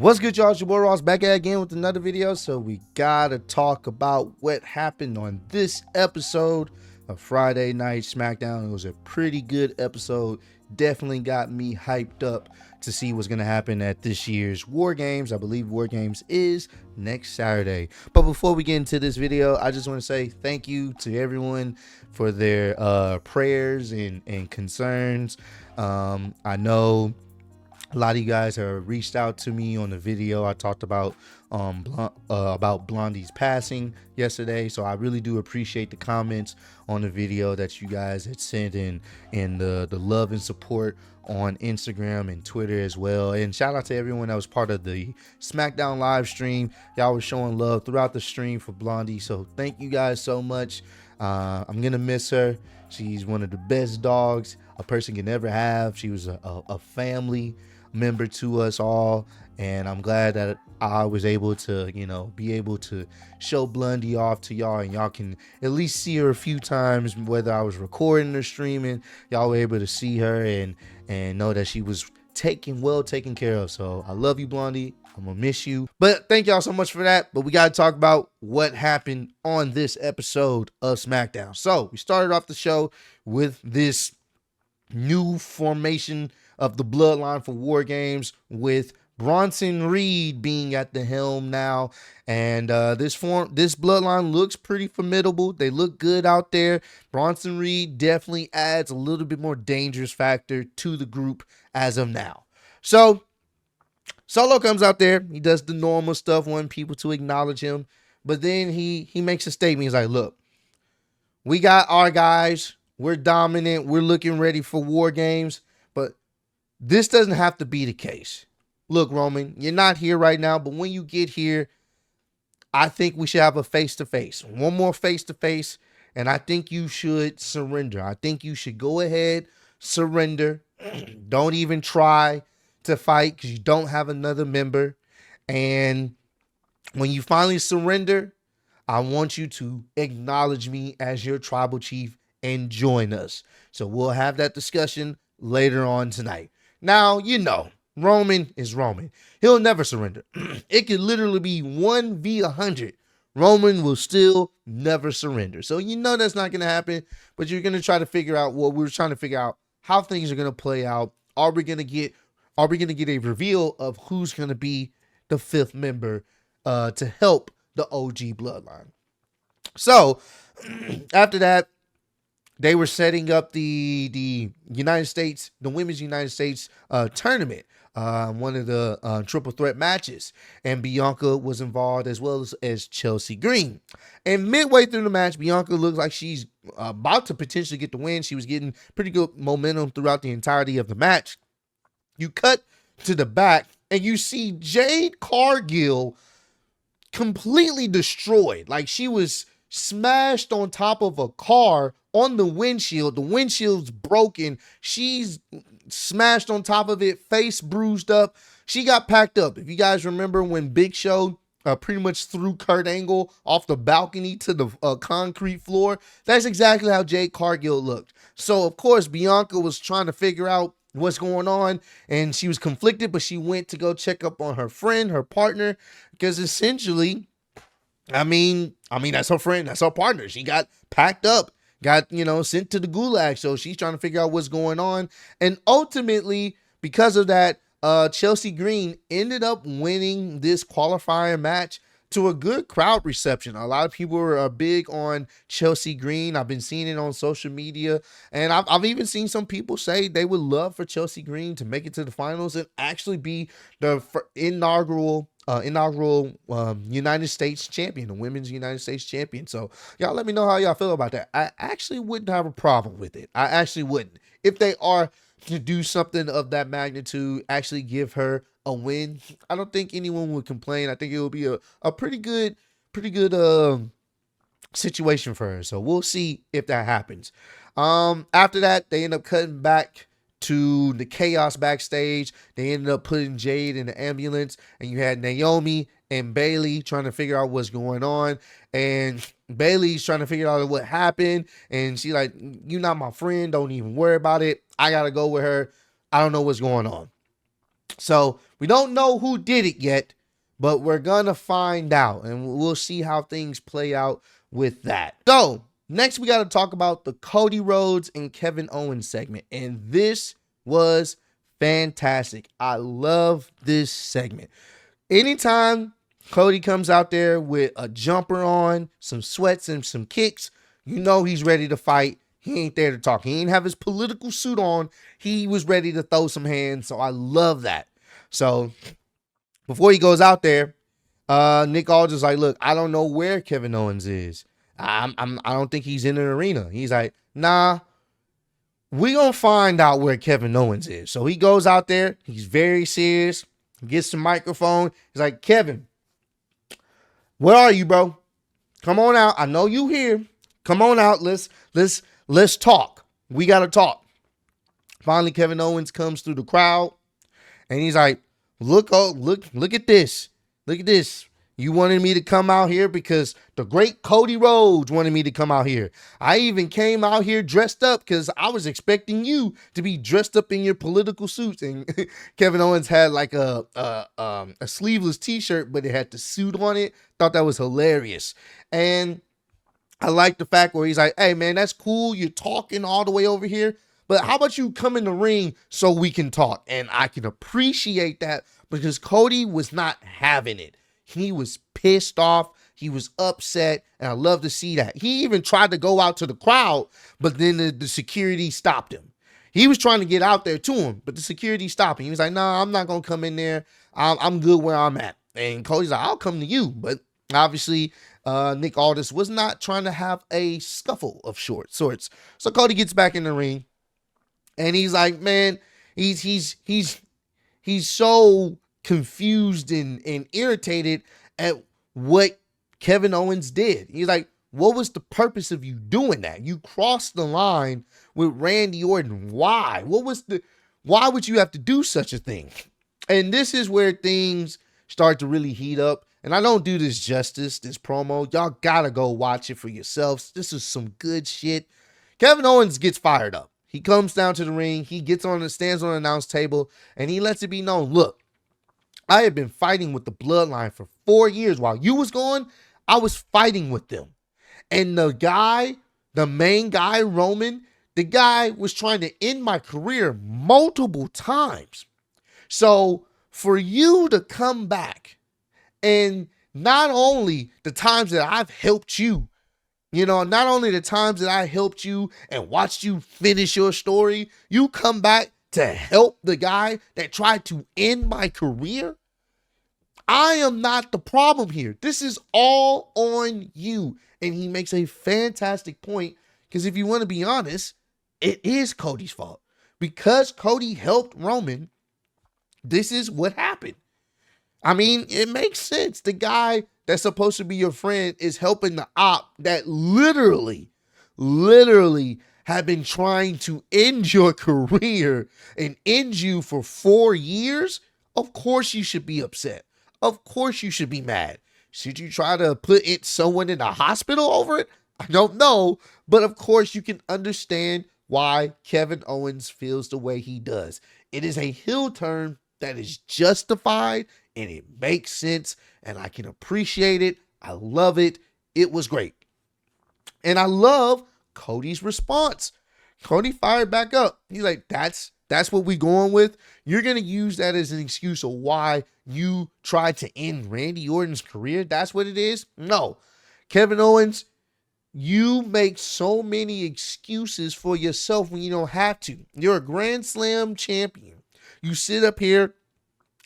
What's good, y'all? It's your boy Ross back at again with another video. So we gotta talk about what happened on this episode of Friday Night SmackDown. It was a pretty good episode. Definitely got me hyped up to see what's gonna happen at this year's Wargames. I believe Wargames is next Saturday. But before we get into this video, I just want to say thank you to everyone for their prayers and concerns. I know a lot of you guys have reached out to me on the video. I talked about Blondie's passing yesterday, so I really do appreciate the comments on the video that you guys had sent in, and the love and support on Instagram and Twitter as well. And shout out to everyone that was part of the SmackDown live stream. Y'all were showing love throughout the stream for Blondie, so thank you guys so much. I'm gonna miss her. She's one of the best dogs a person can ever have. She was a family member to us all, and I'm glad that I was able to, be able to show Blondie off to y'all, and y'all can at least see her a few times, whether I was recording or streaming. Y'all were able to see her and know that she was well taken care of. So I love you, Blondie. I'm gonna miss you, but thank y'all so much for that. But we got to talk about what happened on this episode of SmackDown. So we started off the show with this new formation of the Bloodline for Wargames, with Bronson Reed being at the helm now, and this Bloodline looks pretty formidable. They look good out there. Bronson Reed definitely adds a little bit more dangerous factor to the group as of now. So Solo comes out there. He does the normal stuff, wanting people to acknowledge him, but then he makes a statement. He's like, "Look, we got our guys. We're dominant. We're looking ready for Wargames, but this doesn't have to be the case. Look, Roman, you're not here right now, but when you get here, I think we should have a face-to-face. One more face-to-face, and I think you should surrender. I think you should go ahead, surrender. Don't even try to fight because you don't have another member. And when you finally surrender, I want you to acknowledge me as your tribal chief and join us." So we'll have that discussion later on tonight. Now, Roman is Roman. He'll never surrender. It could literally be 1v100. Roman will still never surrender. So that's not going to happen, but you're going to try to figure out we're trying to figure out how things are going to play out. Are we going to get a reveal of who's going to be the fifth member to help the OG Bloodline? So after that, they were setting up the United States, the Women's United States tournament, one of the triple threat matches, and Bianca was involved as well as Chelsea Green. And midway through the match, Bianca looked like she's about to potentially get the win. She was getting pretty good momentum throughout the entirety of the match. You cut to the back, and you see Jade Cargill completely destroyed. Like, she was smashed on top of a car on the windshield. The windshield's broken. She's smashed on top of it, face bruised up. She got packed up. If you guys remember when Big Show pretty much threw Kurt Angle off the balcony to the concrete floor, that's exactly how Jade Cargill looked. So, of course, Bianca was trying to figure out what's going on, and she was conflicted, but she went to go check up on her friend, her partner, because essentially, I mean, that's her friend, that's her partner. She got packed up, got, sent to the gulag. So she's trying to figure out what's going on. And ultimately, because of that, Chelsea Green ended up winning this qualifier match to a good crowd reception. A lot of people were big on Chelsea Green. I've been seeing it on social media, and I've even seen some people say they would love for Chelsea Green to make it to the finals and actually be the inaugural United States champion, the Women's United States champion. So y'all let me know how y'all feel about that. I actually wouldn't have a problem with it. I actually wouldn't. If they are to do something of that magnitude, actually give her a win, I don't think anyone would complain. I think it will be a pretty good situation for her. So we'll see if that happens. After that, they end up cutting back to the chaos backstage. They ended up putting Jade in the ambulance, and you had Naomi and Bayley trying to figure out what's going on. And Bayley's trying to figure out what happened, and she like, "You're not my friend. Don't even worry about it. I gotta go with her. I don't know what's going on." So we don't know who did it yet, but we're gonna find out, and we'll see how things play out with that. So next we got to talk about the Cody Rhodes and Kevin Owens segment, and this was fantastic. I love this segment. Anytime Cody comes out there with a jumper on, some sweats and some kicks, you know he's ready to fight. He ain't there to talk. He ain't have his political suit on. He was ready to throw some hands. So I love that. So before he goes out there, Nick Aldis like, look, I don't know where Kevin Owens is. I don't think he's in an arena. He's like, nah, we gonna find out where Kevin Owens is. So he goes out there. He's very serious. Gets the microphone. He's like, Kevin, where are you, bro? Come on out. I know you here. Come on out. Let's talk. We gotta talk. Finally, Kevin Owens comes through the crowd, and he's like, look at this. Look at this. You wanted me to come out here because the great Cody Rhodes wanted me to come out here. I even came out here dressed up because I was expecting you to be dressed up in your political suits. And Kevin Owens had like a sleeveless t-shirt, but it had the suit on it. Thought that was hilarious. And I like the fact where he's like, hey, man, that's cool. You're talking all the way over here. But how about you come in the ring so we can talk? And I can appreciate that because Cody was not having it. He was pissed off. He was upset. And I love to see that. He even tried to go out to the crowd, but then the security stopped him. He was trying to get out there to him, but the security stopped him. He was like, nah, I'm not going to come in there. I'm good where I'm at. And Cody's like, I'll come to you. But obviously, Nick Aldis was not trying to have a scuffle of sorts. So Cody gets back in the ring. And he's like, man, he's so confused and irritated at what Kevin Owens did. He's like, what was the purpose of you doing that? You crossed the line with Randy Orton. Why? Why would you have to do such a thing? And this is where things start to really heat up. And I don't do this justice, this promo. Y'all gotta go watch it for yourselves. This is some good shit. Kevin Owens gets fired up. He comes down to the ring. He stands on the announce table, and he lets it be known, look, I have been fighting with the Bloodline for 4 years. While you was gone, I was fighting with them. And the main guy, Roman, the guy was trying to end my career multiple times. So for you to come back, and not only the times that I've helped you, not only the times that I helped you and watched you finish your story, you come back to help the guy that tried to end my career. I am not the problem here. This is all on you. And he makes a fantastic point because if you want to be honest, it is Cody's fault. Because Cody helped Roman, this is what happened. I mean, it makes sense. The guy that's supposed to be your friend is helping the op that literally have been trying to end your career and end you for 4 years. Of course you should be upset. Of course you should be mad. Should you try to put someone in a hospital over it? I don't know. But of course you can understand why Kevin Owens feels the way he does. It is a heel turn that is justified and it makes sense and I can appreciate it. I love it. It was great. And I love Cody's response. Cody fired back up. He's like, that's what we going with. You're going to use that as an excuse of why you tried to end Randy Orton's career. That's what it is. No, Kevin Owens, you make so many excuses for yourself when you don't have to. You're a Grand Slam champion. You sit up here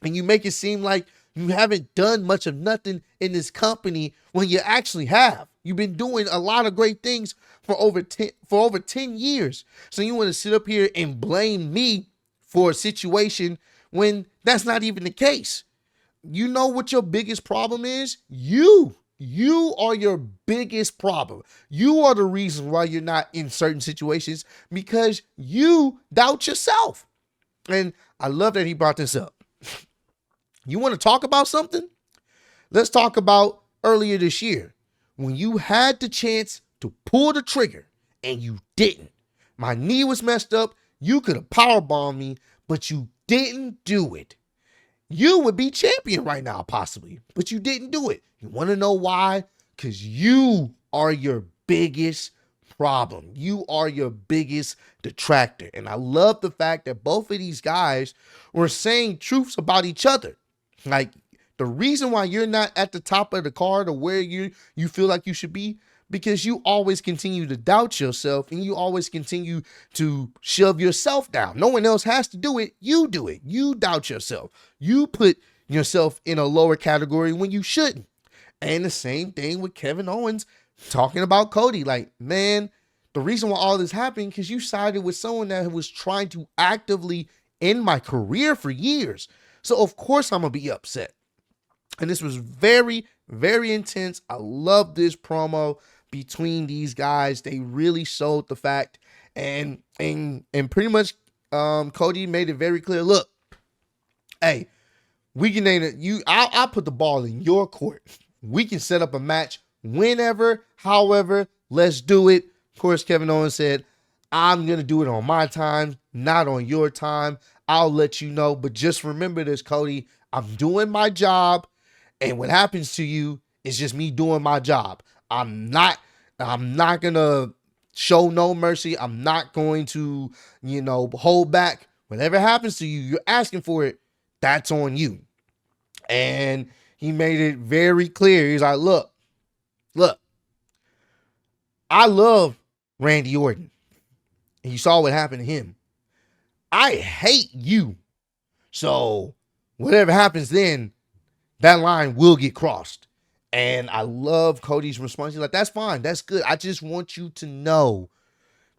and you make it seem like you haven't done much of nothing in this company when you actually have. You've been doing a lot of great things for over 10 years. So you want to sit up here and blame me for a situation when that's not even the case. You know what your biggest problem is? You are your biggest problem. You are the reason why you're not in certain situations because you doubt yourself. And I love that he brought this up. You want to talk about something? Let's talk about earlier this year when you had the chance to pull the trigger and you didn't. My knee was messed up. You could have powerbombed me, but you didn't do it. you would be champion right now, possibly. But you didn't do it. You want to know why? Because you are your biggest problem. You are your biggest detractor. And I love the fact that both of these guys were saying truths about each other. Like, the reason why you're not at the top of the card or where you feel like you should be, because you always continue to doubt yourself and you always continue to shove yourself down. No one else has to do it. You do it. You doubt yourself. You put yourself in a lower category when you shouldn't. And the same thing with Kevin Owens talking about Cody. Like, man, the reason why all this happened because you sided with someone that was trying to actively end my career for years. So of course I'm going to be upset. And this was very, very intense. I love this promo between these guys. They really showed the fact, and pretty much Cody made it very clear. Look, hey, we can name it. I'll put the ball in your court. We can set up a match whenever, however, let's do it. Of course, Kevin Owens said, I'm going to do it on my time, not on your time. I'll let you know. But just remember this, Cody. I'm doing my job. And what happens to you is just me doing my job. I'm not going to show no mercy. I'm not going to, hold back. Whatever happens to you, you're asking for it. That's on you. And he made it very clear. He's like, look, I love Randy Orton. And you saw what happened to him. I hate you. So whatever happens then, that line will get crossed. And I love Cody's response. He's like, that's fine. That's good. I just want you to know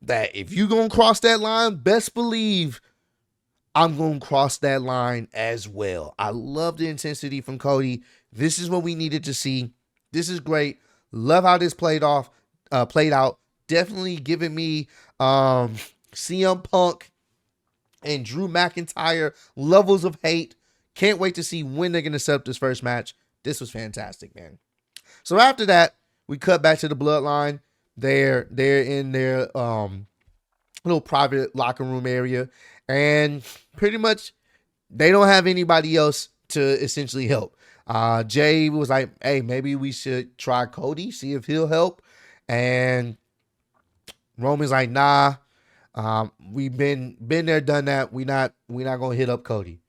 that if you're going to cross that line, best believe I'm going to cross that line as well. I love the intensity from Cody. This is what we needed to see. This is great. Love how this played out. Definitely giving me CM Punk and Drew McIntyre levels of hate. Can't wait to see when they're going to set up this first match. This was fantastic, man. So after that, we cut back to the Bloodline. They're in their little private locker room area. And pretty much they don't have anybody else to essentially help. Jay was like, hey, maybe we should try Cody, see if he'll help. And Roman's like, nah, we've been there, done that. We're not going to hit up Cody.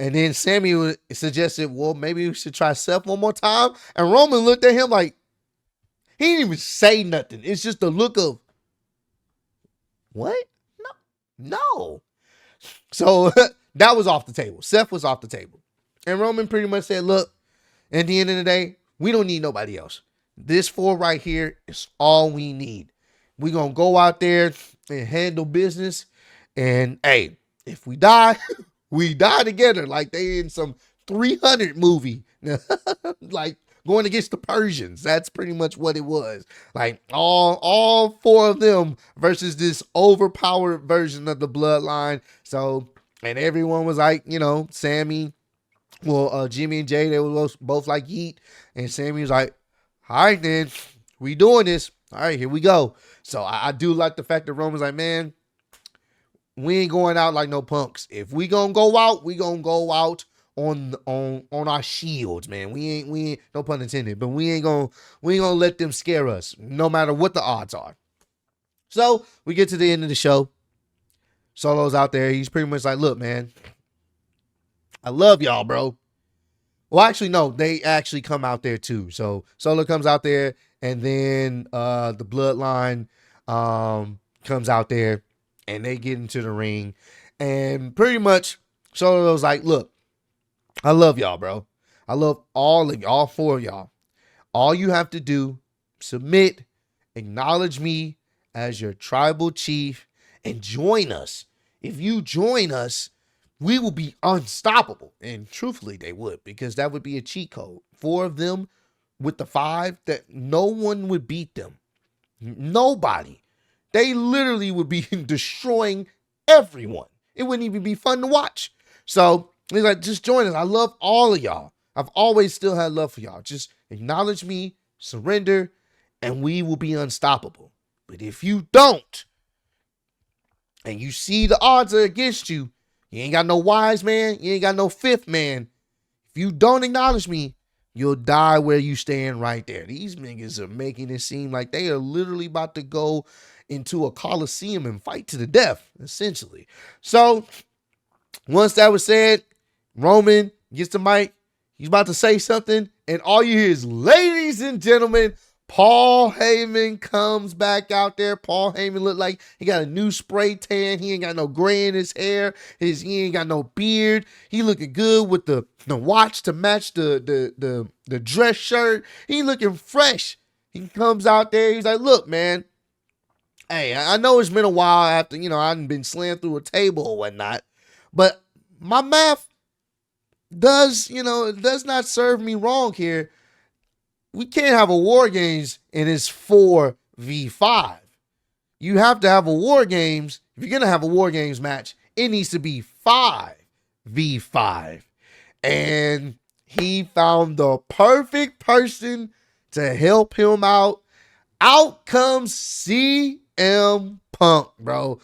And then Sammy suggested, well, maybe we should try Seth one more time. And Roman looked at him like, he didn't even say nothing. It's just the look of, what? No. So that was off the table. Seth was off the table. And Roman pretty much said, look, at the end of the day, we don't need nobody else. This 4 right here is all we need. We're going to go out there and handle business. And, hey, if we die, we die together like they in some 300 movie. Like going against the Persians. That's pretty much what it was. Like all 4 of them versus this overpowered version of the Bloodline. So, and everyone was like, Sammy, Jimmy and Jay, they were both like yeet. And Sammy was like, all right, then, we doing this. All right, here we go. So I do like the fact that Roman's like, man, we ain't going out like no punks. If we gonna go out, we gonna go out on our shields, man. We ain't no pun intended, but we ain't gonna let them scare us, no matter what the odds are. So we get to the end of the show. Solo's out there. He's pretty much like, look, man, I love y'all, bro. Well, actually, no, they actually come out there too. So Solo comes out there, and then the Bloodline comes out there, and they get into the ring. And pretty much Solo's like, look, I love y'all, bro. I love all 4 of y'all. All you have to do, submit, acknowledge me as your tribal chief, and join us. If you join us, we will be unstoppable. And truthfully, they would, because that would be a cheat code. 4 of them with the 5, that no one would beat them. Nobody. They literally would be destroying everyone. It wouldn't even be fun to watch. So he's like, just join us. I love all of y'all. I've always still had love for y'all. Just acknowledge me, surrender, and we will be unstoppable. But if you don't, and you see the odds are against you, you ain't got no wise man, you ain't got no fifth man, If you don't acknowledge me, you'll die where you stand right there. These niggas are making it seem like they are literally about to go into a coliseum and fight to the death, essentially. So once that was said, Roman gets the mic. He's about to say something, and all you hear is, ladies and gentlemen, Paul Heyman comes back out there. Paul Heyman look like he got a new spray tan. He ain't got no gray in his hair. He ain't got no beard. He looking good with the watch to match the dress shirt. He looking fresh. He comes out there. He's like, look, man. Hey, I know it's been a while after, I've been slammed through a table or whatnot, but my math does not serve me wrong here. We can't have a War Games and it's 4v5. You have to have a War Games. If you're going to have a War Games match, it needs to be 5v5. And he found the perfect person to help him out. Out comes CM Punk, bro.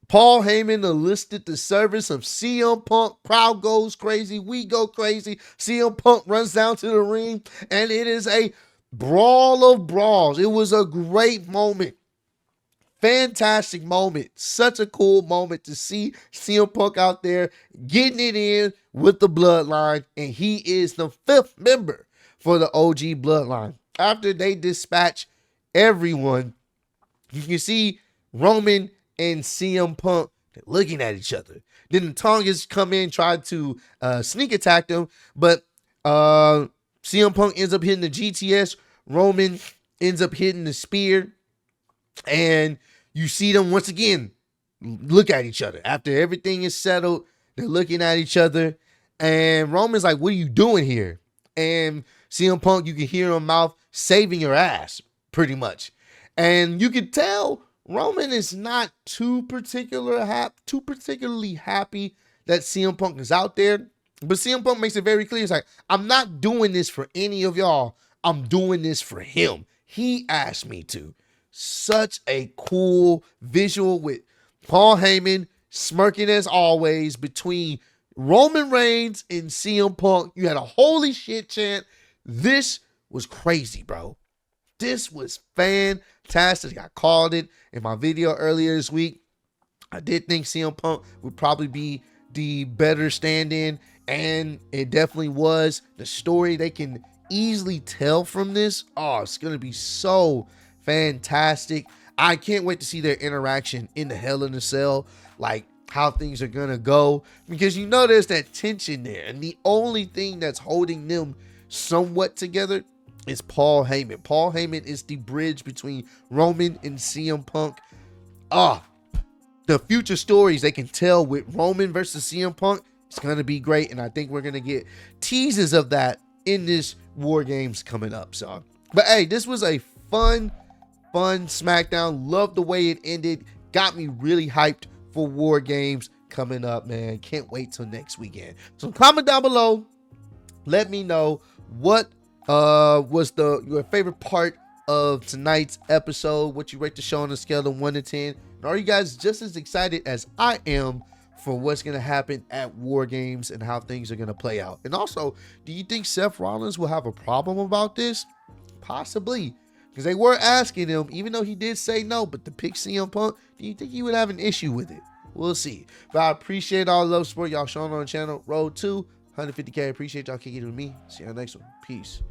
Paul Heyman enlisted the service of CM Punk. Crowd goes crazy. We go crazy. CM Punk runs down to the ring, and it is a brawl of brawls. It was a great moment. Fantastic moment. Such a cool moment to see CM Punk out there getting it in with the Bloodline, and he is the 5th member for the OG Bloodline. After they dispatch everyone, you can see Roman and CM Punk looking at each other. Then the Tongas come in, try to sneak attack them, but CM Punk ends up hitting the GTS. Roman ends up hitting the spear, and you see them once again look at each other. After everything is settled, they're looking at each other, and Roman's like, what are you doing here? And CM Punk, you can hear him mouth, saving your ass, pretty much. And you can tell Roman is not too particularly happy that CM Punk is out there. But CM Punk makes it very clear. It's like, I'm not doing this for any of y'all. I'm doing this for him. He asked me to. Such a cool visual with Paul Heyman smirking as always between Roman Reigns and CM Punk. You had a holy shit chant. This was crazy, bro. This was fantastic. I called it in my video earlier this week. I did think CM Punk would probably be the better stand-in, and it definitely was. The story they can easily tell from this, it's going to be so fantastic. I can't wait to see their interaction in the Hell in a Cell, like how things are going to go, because there's that tension there, and the only thing that's holding them somewhat together is Paul Heyman. Paul Heyman is the bridge between Roman and CM Punk. The future stories they can tell with Roman versus CM Punk, it's going to be great. And I think we're going to get teases of that in this War Games coming up. So, but hey, this was a fun SmackDown. Love the way it ended. Got me really hyped for War Games coming up, man. Can't wait till next weekend. So comment down below. Let me know what was your favorite part of tonight's episode, what you rate the show on a scale of 1 to 10, and are you guys just as excited as I am for what's going to happen at War Games and how things are going to play out? And also, do you think Seth Rollins will have a problem about this? Possibly, because they were asking him, even though he did say no, but to pick CM Punk, do you think he would have an issue with it? We'll see. But I appreciate all the love support y'all showing on the channel. Road to 150K. Appreciate y'all kicking it with me. See you on the next one. Peace.